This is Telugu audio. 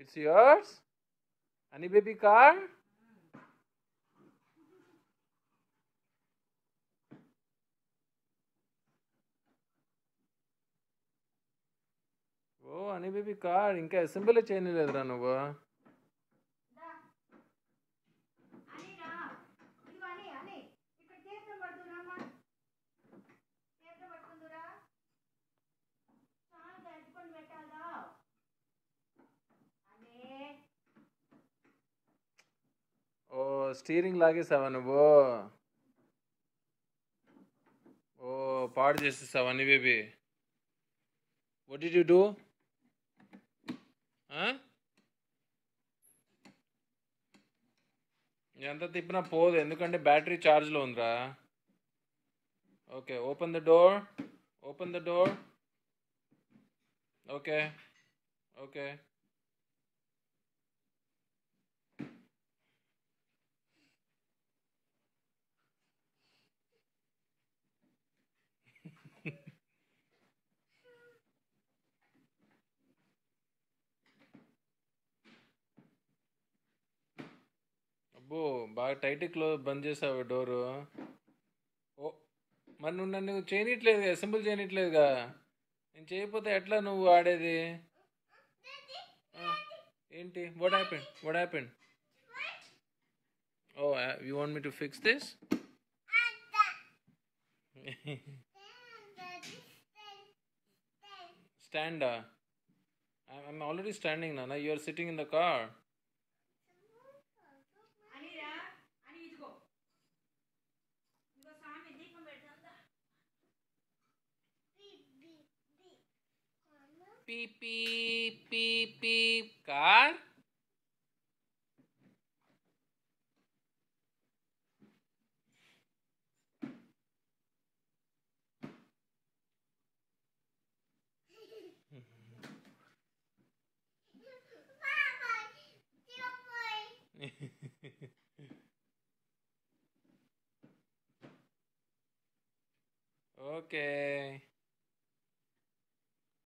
It's yours? Honey baby car? Oh honey baby car ఇంకా అసెంబ్లీ చేయలేదురా నువ్వు. ఓ స్టీరింగ్ లాగేసావా నువ్వు? ఓ పాడు చేసేసావా honey baby? What did you do? ఎంత తిప్పినా పోదు ఎందుకంటే బ్యాటరీ ఛార్జ్లో ఉందిరా. Okay open the door. Open the door. Okay okay. అబ్బో బాగా టైట్ బంద్ చేసావు డోరు. ఓ మరి నువ్వు నన్ను చేయనట్లేదుగా, అసెంబుల్ చేయనట్లేదుగా. నేను చేయకపోతే ఎట్లా నువ్వు ఆడేది? ఏంటి? What happened? What happened? Oh you want me to fix this? Stand. I'm already standing, Nana. You're sitting in the car. Beep, beep, beep, beep. Car? Okay.